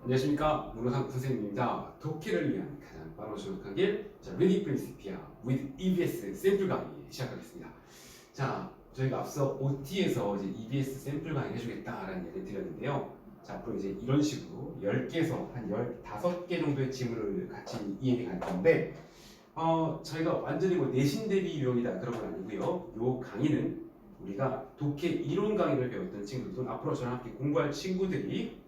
안녕하십니까, 문호상 선생님입니다. 독해를 위한 가장 빠르고 정확한 길, 자, Ready Principia with EBS 샘플 강의 시작하겠습니다. 자, 저희가 앞서 OT에서 이제 EBS 샘플 강의 해주겠다라는 얘기를 드렸는데요. 자, 앞으로 이제 이런 식으로 10개에서 한 15개 정도의 지문을 같이 이해할 건데, 저희가 완전히 뭐 내신 대비 유형이다 그런 건 아니고요. 요 강의는 우리가 독해 이론 강의를 배웠던 친구들 또는 앞으로 저랑 함께 공부할 친구들이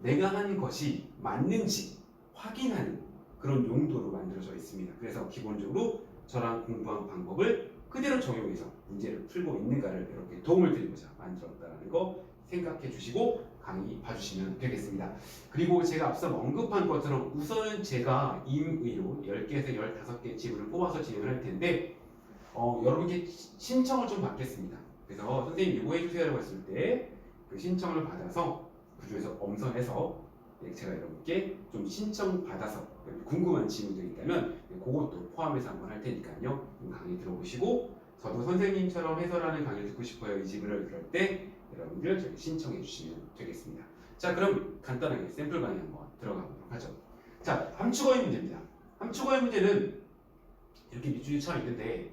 내가 한 것이 맞는지 확인하는 그런 용도로 만들어져 있습니다. 그래서 기본적으로 저랑 공부한 방법을 그대로 적용해서 문제를 풀고 있는가를 이렇게 도움을 드리고자 만들었다는 거 생각해 주시고 강의 봐주시면 되겠습니다. 그리고 제가 앞서 언급한 것처럼 우선은 제가 임의로 10개에서 15개 지문을 뽑아서 진행을 할 텐데 여러분께 신청을 좀 받겠습니다. 그래서 선생님 이거 해주세요라고 했을 때 그 신청을 받아서 그 중에서 엄선해서 제가 여러분께 좀 신청받아서 궁금한 질문들이 있다면 그것도 포함해서 한번 할 테니까요. 강의 들어보시고 저도 선생님처럼 해설하는 강의를 듣고 싶어요. 이 질문을 그럴 때 여러분들 저희 신청해 주시면 되겠습니다. 자, 그럼 간단하게 샘플 강의 한번 들어가 보도록 하죠. 자, 함축어의 문제입니다. 함축어의 문제는 이렇게 밑줄이 쳐 있는데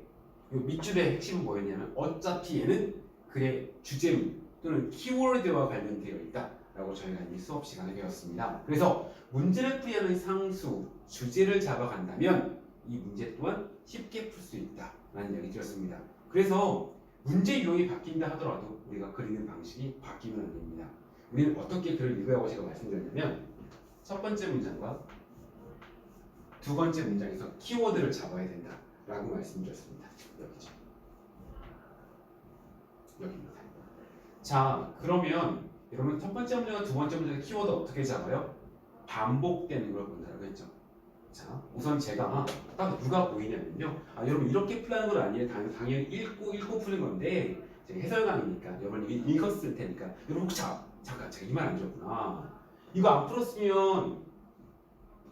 이 밑줄의 핵심은 뭐였냐면 어차피 얘는 글의 주제문 또는 키워드와 관련되어 있다 라고 저희가 이 수업 시간에 배웠습니다. 그래서 문제를 풀이하는 상수, 주제를 잡아간다면 이 문제 또한 쉽게 풀 수 있다 라는 이야기 드렸습니다. 그래서 문제 유형이 바뀐다 하더라도 우리가 그리는 방식이 바뀌면 안 됩니다. 우리는 어떻게 글을 읽으라고 제가 말씀드렸냐면 첫 번째 문장과 두 번째 문장에서 키워드를 잡아야 된다 라고 말씀드렸습니다. 여기죠. 여기입니다. 자, 그러면 여러분 첫 번째 문제와 두 번째 문제의 키워드 어떻게 잡아요? 반복되는 걸 본다고 했죠. 자, 우선 제가 딱 누가 보이냐면요. 여러분 이렇게 풀라는 건 아니에요. 당연히 읽고 푸는 건데 제가 해설 강의니까 여러분이 읽었을 테니까 여러분 혹시 잠깐 제가 이 말 안 들었구나. 이거 안 풀었으면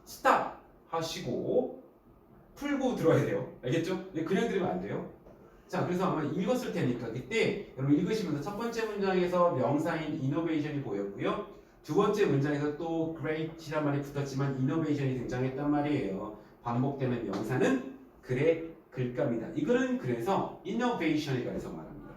스탑 하시고 풀고 들어야 돼요. 알겠죠? 그냥 들으면 안 돼요. 자, 그래서 아마 읽었을 테니까 그때 여러분 읽으시면서 첫 번째 문장에서 명사인 innovation이 보였고요. 두 번째 문장에서 또 great이란 말이 붙었지만 innovation이 등장했단 말이에요. 반복되는 명사는 글의 글감이다. 이거는 그래서 innovation에 관해서 말합니다.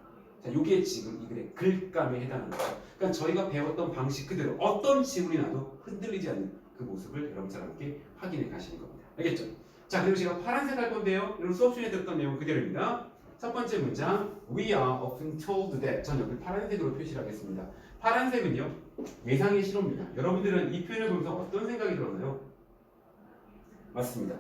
자, 이게 지금 이 글의 글감에 해당하는 거죠. 그러니까 저희가 배웠던 방식 그대로 어떤 지문이 나도 흔들리지 않는 그 모습을 여러분처럼 함께 확인해 가시는 겁니다. 알겠죠? 자, 그리고 제가 파란색 할 건데요. 여러분 수업 중에 들었던 내용 그대로입니다. 첫 번째 문장 We are often told that 전 여기 파란색으로 표시를 하겠습니다. 파란색은요 예상의 신호입니다. 여러분들은 이 표현을 보면서 어떤 생각이 들었나요? 맞습니다.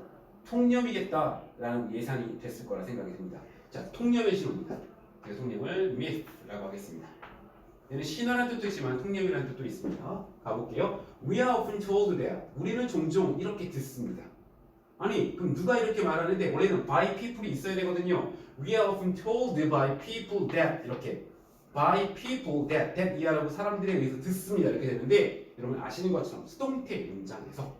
통념이겠다라는 예상이 됐을 거라 생각이 듭니다. 자, 통념의 신호입니다. 그래서 통념을 myth라고 하겠습니다. 얘는 신화라는 뜻도 있지만 통념이라는 뜻도 있습니다. 가볼게요. We are often told that 우리는 종종 이렇게 듣습니다. 아니 그럼 누가 이렇게 말하는데 원래는 by people이 있어야 되거든요. We are often told by people that 이렇게 by people that 이하라고 사람들에 의해서 듣습니다 이렇게 되는데 여러분 아시는 것처럼 수동태 문장에서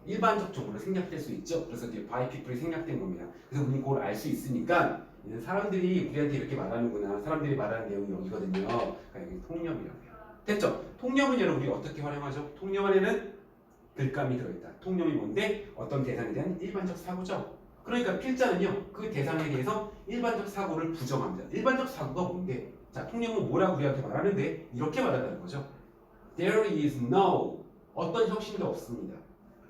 일반적 정보로 생략될 수 있죠. 그래서 이제 by people이 생략된 겁니다. 그래서 우리는 그걸 알 수 있으니까 이는 사람들이 우리한테 이렇게 말하는구나. 사람들이 말하는 내용이 여기거든요. 그러니까 여기 통념이라고 해요. 됐죠? 통념은 여러분 우리 어떻게 활용하죠? 통념 안에는 글감이 들어있다. 통념이 뭔데? 어떤 대상에 대한 일반적 사고죠. 그러니까 필자는요 그 대상에 대해서 일반적 사고를 부정합니다. 일반적 사고가 뭔데? 자, 통념은 뭐라고 우리한테 말하는데 이렇게 말한다는 거죠. There is no 어떤 혁신도 없습니다.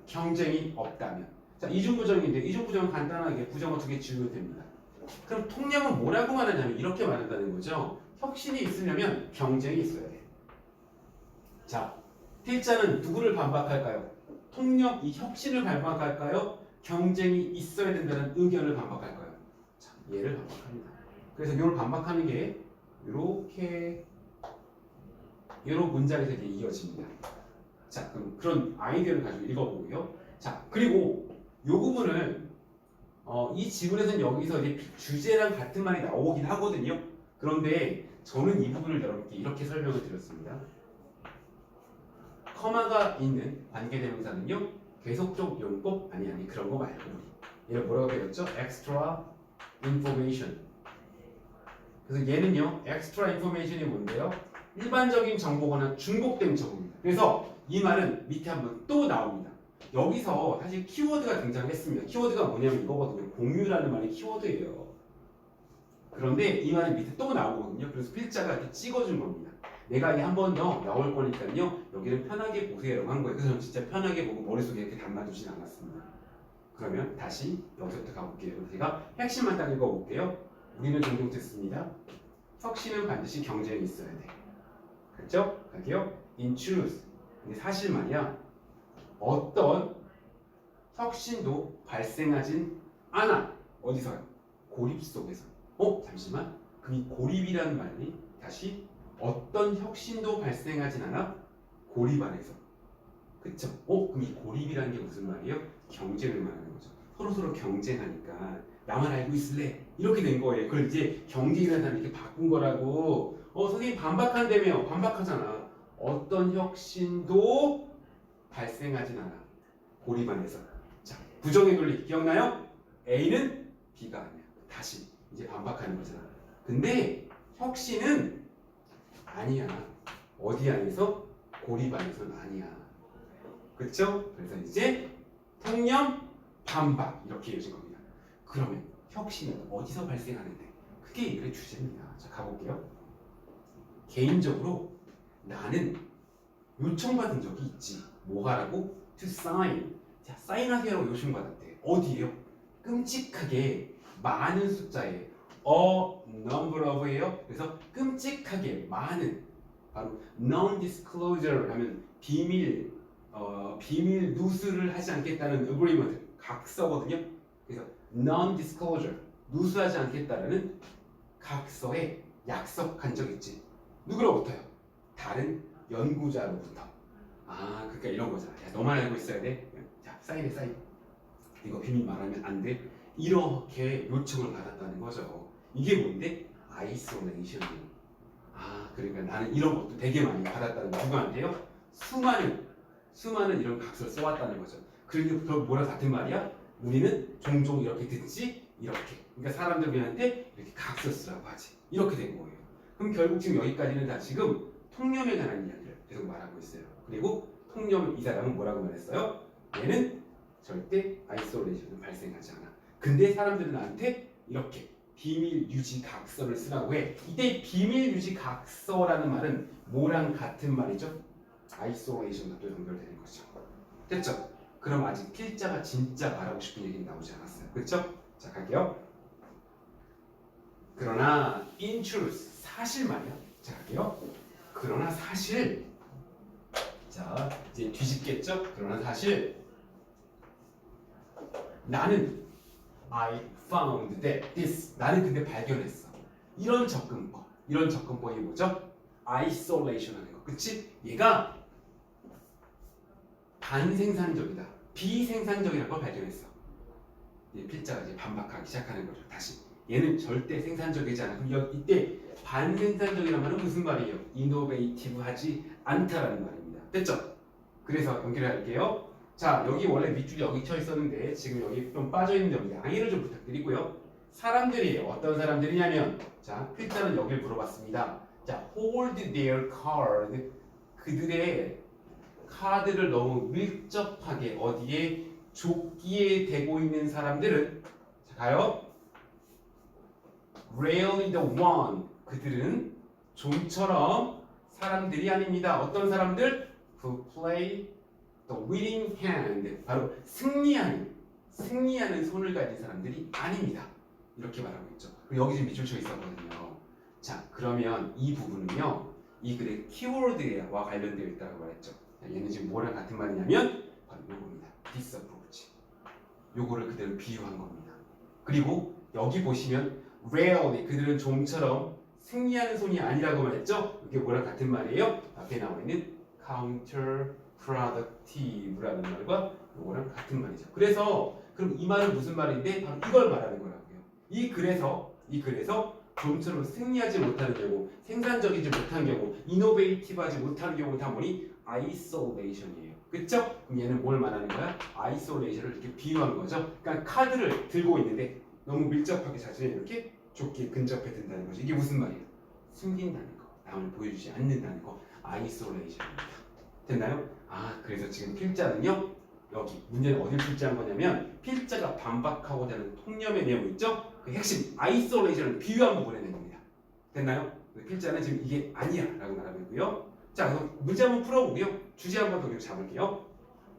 경쟁이 없다면. 자, 이중부정인데 이중부정은 간단하게 부정어 2개 지우면 됩니다. 그럼 통념은 뭐라고 말하냐면 이렇게 말한다는 거죠. 혁신이 있으려면 경쟁이 있어야 돼. 자, 필자는 누구를 반박할까요? 통념, 이 혁신을 반박할까요? 경쟁이 있어야 된다는 의견을 반박할까요? 자, 얘를 반박합니다. 그래서 이걸 반박하는 게 이렇게 이런 문장에서 이제 이어집니다. 자, 그럼 그런 아이디어를 가지고 읽어보고요. 자, 그리고 이 부분을 이 지문에서는 여기서 이제 주제랑 같은 말이 나오긴 하거든요. 그런데 저는 이 부분을 여러분께 이렇게 설명을 드렸습니다. 커마가 있는 관계대명사는요 계속적 용법 아니 그런 거 말고 얘를 뭐라고 배웠죠? extra information. 그래서 얘는요 extra information이 뭔데요? 일반적인 정보거나 중복된 정보입니다. 그래서 이 말은 밑에 한번 또 나옵니다. 여기서 사실 키워드가 등장했습니다. 키워드가 뭐냐면 이거거든요. 공유라는 말이 키워드예요. 그런데 이 말이 밑에 또 나오거든요. 그래서 필자가 이렇게 찍어준 겁니다. 내가 이 한 번 더 나올 거니까요. 여기는 편하게 보세요라고 한 거예요. 그래서 저는 진짜 편하게 보고 머릿속에 이렇게 담아두진 않았습니다. 그러면 다시 여기서부터 가볼게요. 제가 핵심만 딱 읽어볼게요. 우리는 종종 듣습니다. 혁신은 반드시 경쟁이 있어야 돼. 그렇죠? 갈게요. In truth. 근데 사실 말이야. 어떤 혁신도 발생하진 않아. 어디서요? 고립 속에서. 잠시만. 그럼 이 고립이라는 말이 다시 어떤 혁신도 발생하진 않아? 고립 안에서. 그쵸? 그럼 이 고립이라는 게 무슨 말이에요? 경쟁을 말하는 거죠. 서로 경쟁하니까 나만 알고 있을래? 이렇게 된 거예요. 그걸 이제 경쟁이라는 단어를 이렇게 바꾼 거라고. 선생님 반박한다며. 반박하잖아. 어떤 혁신도 발생하진 않아. 고립 안에서. 자, 부정의 논리 기억나요? A는 B가 아니야. 다시 이제 반박하는 거잖아. 근데 혁신은 아니야. 어디 안에서? 고립 안에서는 아니야. 그렇죠? 그래서 이제 통념, 반박 이렇게 이어진 겁니다. 그러면 혁신은 어디서 발생하는데? 그게 이들의 주제입니다. 자, 가볼게요. 개인적으로 나는 요청받은 적이 있지. 뭐 하라고? To sign. 자, 사인하세요라고 요청받았대. 어디에요? 끔찍하게 많은 숫자에 a number of예요. 그래서 끔찍하게 많은 바로 non-disclosure 하면 비밀 누수를 하지 않겠다는 agreement 각서거든요. 그래서 non-disclosure 누수하지 않겠다라는 각서에 약속한 적 있지. 누구로부터요? 다른 연구자로부터. 그러니까 이런 거잖아. 야, 너만 알고 있어야 돼. 자, 사인해 사인. 이거 비밀 말하면 안 돼. 이렇게 요청을 받았다는 거죠. 이게 뭔데? 아이솔레이션이에요. 그러니까 나는 이런 것도 되게 많이 받았다는 거. 누구한테요? 수많은 이런 각서를 써왔다는 거죠. 그리고 뭐랑 같은 말이야? 우리는 종종 이렇게 듣지? 이렇게. 그러니까 사람들 우리한테 이렇게 각서 쓰라고 하지. 이렇게 된 거예요. 그럼 결국 지금 여기까지는 다 지금 통념에 관한 이야기를 계속 말하고 있어요. 그리고 통념 이 사람은 뭐라고 말했어요? 얘는 절대 아이솔레이션은 발생하지 않아. 근데 사람들은 나한테 이렇게 비밀 유지 각서를 쓰라고 해. 이때 비밀 유지 각서라는 말은 뭐랑 같은 말이죠? 아이솔레이션과 또 연결되는 거죠. 됐죠? 그럼 아직 필자가 진짜 말하고 싶은 얘기는 나오지 않았어요. 그렇죠? 자, 갈게요. 그러나 in truth 사실 말이야. 자, 갈게요. 그러나 사실 자, 이제 뒤집겠죠? 그러나 사실 나는 I found that this 나는 근데 발견했어. 이런 접근법이 뭐죠? isolation 하는 거. 그치? 얘가 반생산적이다. 비생산적이라는 걸 발견했어. 필자가 이제 반박하기 시작하는 거죠. 다시. 얘는 절대 생산적이지 않아. 그럼 이때 반생산적이라는 말은 무슨 말이에요? 이노베이티브하지 않다라는 말입니다. 됐죠? 그래서 연결할게요. 자, 여기 원래 밑줄이 여기 쳐 있었는데 지금 여기 좀 빠져 있는데 여기 양해를 좀 부탁드리고요. 사람들이 어떤 사람들이냐면 자, 필자는 여기를 물어봤습니다. 자, hold their card. 그들의 카드를 너무 밀접하게 어디에 조끼에 대고 있는 사람들은 자, 가요. Rarely the one. 그들은 좀처럼 사람들이 아닙니다. 어떤 사람들? Who play the winning hand. 바로 승리하는 손을 가진 사람들이 아닙니다. 이렇게 말하고 있죠. 그리고 여기 지금 밑줄 쳐 있었거든요. 자, 그러면 이 부분은요. 이 글의 키워드와 관련되어 있다고 말했죠. 얘는 지금 뭐랑 같은 말이냐면 바로 요겁니다. disapproach. 요거를 그대로 비유한 겁니다. 그리고 여기 보시면 rarely 그들은 좀처럼 승리하는 손이 아니라고 말했죠. 이게 뭐랑 같은 말이에요? 앞에 나와 있는 counterproductive라는 말과 요거랑 같은 말이죠. 그래서 그럼 이 말은 무슨 말인데 바로 이걸 말하는 거라고요. 이 글에서 좀처럼 승리하지 못하는 경우, 생산적이지 못한 경우, 이노베이티브하지 못하는 경우 다 뭐니? 아이솔레이션이에요. 그쵸? 그럼 얘는 뭘 말하는 거야? 아이솔레이션을 이렇게 비유한 거죠. 그러니까 카드를 들고 있는데 너무 밀접하게 자신을 이렇게 조끼에 근접해 든다는 거죠. 이게 무슨 말이에요? 숨긴다는 거. 남을 보여주지 않는다는 거 아이솔레이션입니다. 됐나요? 그래서 지금 필자는요 여기 문제는 어딜 필자한 거냐면 필자가 반박하고자 하는 통념의 내용 있죠? 그 핵심 아이솔레이션을 비유한 부분에 낸 겁니다. 됐나요? 필자는 지금 이게 아니야 라고 말하고 있고요. 자 그럼 문제 한번 풀어보고요. 주제 한번 더 잡을게요.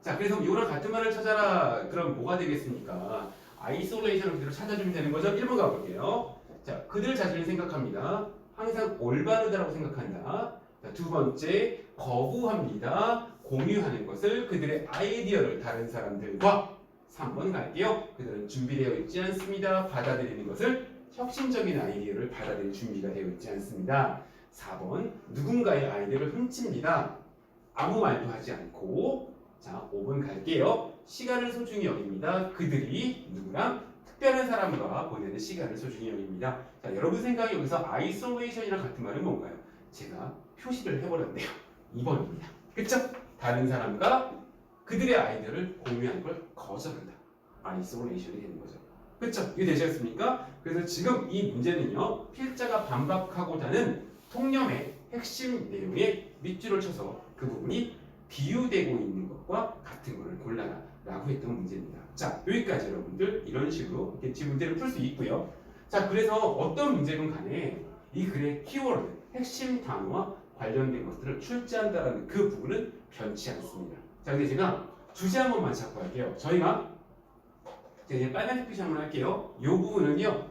자 그래서 이거랑 같은 말을 찾아라. 그럼 뭐가 되겠습니까? 아이솔레이션을 그대로 찾아주면 되는 거죠. 1번 가볼게요. 자 그들 자신을 생각합니다. 항상 올바르다라고 생각한다. 자, 두 번째 거부합니다. 공유하는 것을 그들의 아이디어를 다른 사람들과 3번 갈게요. 그들은 준비되어 있지 않습니다. 받아들이는 것을 혁신적인 아이디어를 받아들일 준비가 되어 있지 않습니다. 4번 누군가의 아이디어를 훔칩니다. 아무 말도 하지 않고. 자 5번 갈게요. 시간을 소중히 여깁니다. 그들이 누구랑 특별한 사람과 보내는 시간을 소중히 여깁니다. 자 여러분 생각에 여기서 아이솔레이션이랑 같은 말은 뭔가요? 제가 표시를 해버렸네요. 2번입니다. 그쵸? 다른 사람과 그들의 아이디어를 공유하는 걸 거절한다. 아이솔레이션이 되는 거죠. 그쵸? 이게 되셨습니까? 그래서 지금 이 문제는요. 필자가 반박하고자 하는 통념의 핵심 내용에 밑줄을 쳐서 그 부분이 비유되고 있는 것과 같은 것을 골라라 라고 했던 문제입니다. 자 여기까지 여러분들 이런 식으로 이렇게 문제를 풀 수 있고요. 자 그래서 어떤 문제건 간에 이 글의 키워드 핵심 단어와 관련된 것들을 출제한다는 그 부분은 변치 않습니다. 자 근데 제가 주제 한 번만 잡고 할게요. 저희가 이제 빨간색 표시 한번 할게요. 이 부분은요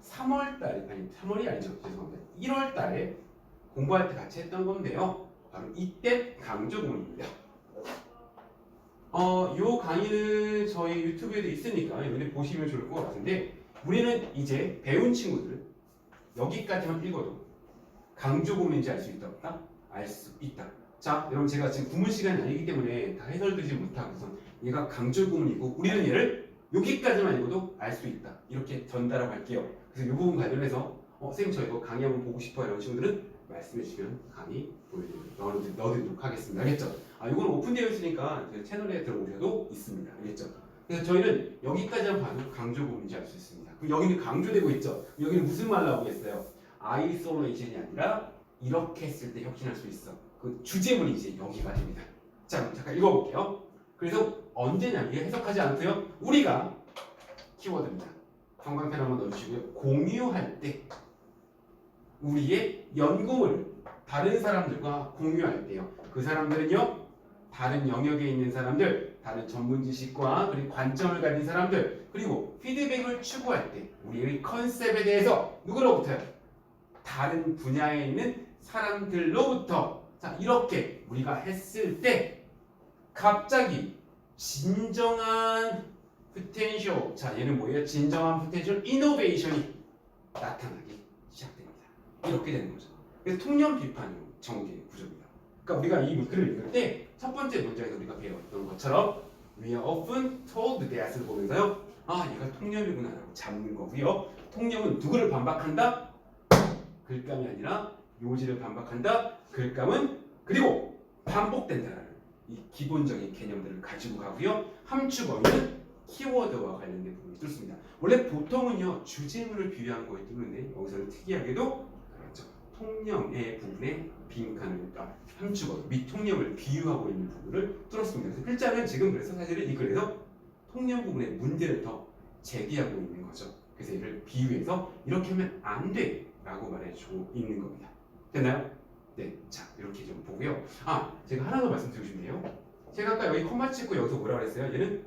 3월달에 아니 3월이 아니죠 죄송합니다. 1월달에 공부할 때 같이 했던 건데요. 바로 이때 강조문입니다. 요 강의는 저희 유튜브에도 있으니까 여기 보시면 좋을 것 같은데 우리는 이제 배운 친구들 여기까지만 읽어도 강조문인지 알 수 있다 없다? 알 수 있다. 자 여러분 제가 지금 구문 시간이 아니기 때문에 다 해설되지 못하고서 얘가 강조문이고 우리는 얘를 여기까지만 읽어도 알 수 있다. 이렇게 전달하고 할게요. 그래서 이 부분 관련해서 선생님 저 이거 강의 한번 보고 싶어요 이런 친구들은 말씀해 주시면 강의 넣어드리도록 하겠습니다. 알겠죠? 이건 오픈되어 있으니까 채널에 들어오셔도 있습니다. 알겠죠? 그래서 저희는 여기까지만 봐도 강조 부분인지 알 수 있습니다. 그럼 여기는 강조되고 있죠? 여기는 무슨 말 나오겠어요? 아이솔레이션이 아니라 이렇게 했을 때 혁신할 수 있어. 그 주제문이 이제 여기가 됩니다. 자, 잠깐 읽어볼게요. 그래서 언제냐 이게 해석하지 않고요. 우리가 키워드입니다. 형광펜 한번 넣어주시고요. 공유할 때 우리의 연구를 다른 사람들과 공유할 때요. 그 사람들은요. 다른 영역에 있는 사람들, 다른 전문 지식과 그리고 관점을 가진 사람들, 그리고 피드백을 추구할 때 우리의 컨셉에 대해서 누구로부터요? 다른 분야에 있는 사람들로부터 자 이렇게 우리가 했을 때 갑자기 진정한 포텐셜 자 얘는 뭐예요? 진정한 포텐셜 이노베이션이 나타나기 시작됩니다. 이렇게 되는 거죠. 그래서 통념 비판 전개 구조입니다. 그러니까 우리가 이 글을 읽을 때 첫 번째 문장에서 우리가 배웠던 것처럼 We are often told that을 보면서요. 얘가 통념이구나 라고 잡는 거고요. 통념은 누구를 반박한다? 글감이 아니라 요지를 반박한다. 글감은 그리고 반복된다라는 이 기본적인 개념들을 가지고 가고요. 함축어휘는 키워드와 관련된 부분이 뚫습니다. 원래 보통은요 주제문을 비유한 거에 뚫는데 여기서는 특이하게도 그렇죠. 통념의 부분에 빈칸을 함축어 및 통념을 비유하고 있는 부분을 뚫었습니다. 그래서 필자는 지금 그래서 사실은 이 글에서 통념 부분의 문제를 더 제기하고 있는 거죠. 그래서 이를 비유해서 이렇게 하면 안 돼 라고 말해주고 있는 겁니다. 됐나요? 네, 자 이렇게 좀 보고요. 제가 하나 더 말씀드리고 싶네요. 제가 아까 여기 콤마 찍고 여기서 뭐라 그랬어요? 얘는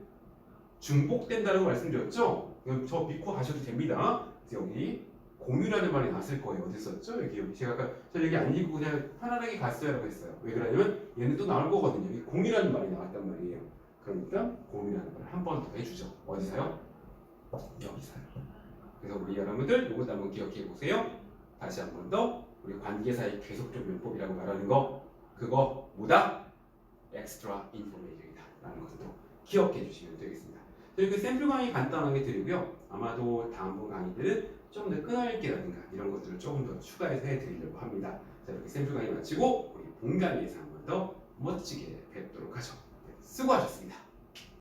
중복된다라고 말씀드렸죠? 저 믿고 가셔도 됩니다. 그래서 여기 공유라는 말이 났을 거예요. 어디 썼죠? 여기 제가 아까 저 여기 안 읽고 그냥 편안하게 갔어요 라고 했어요. 왜 그러냐면 얘는 또 나올 거거든요. 여기 공유라는 말이 나왔단 말이에요. 그러니까 공유라는 말을 한 번 더 해주죠. 어디서요? 여기서요. 그래서 우리 여러분들 이것도 한번 기억해 보세요. 다시 한 번 더 우리 관계사의 계속적 문법이라고 말하는 거 그거 뭐다? 엑스트라 인포메이션이다 라는 것도 기억해 주시면 되겠습니다. 저희 그 샘플 강의 간단하게 드리고요. 아마도 다음번 강의들은 좀 더 끈활기라든가 이런 것들을 조금 더 추가해서 해드리려고 합니다. 자 이렇게 샘플 강의 마치고 우리 본 강의에서 한 번 더 멋지게 뵙도록 하죠. 수고하셨습니다.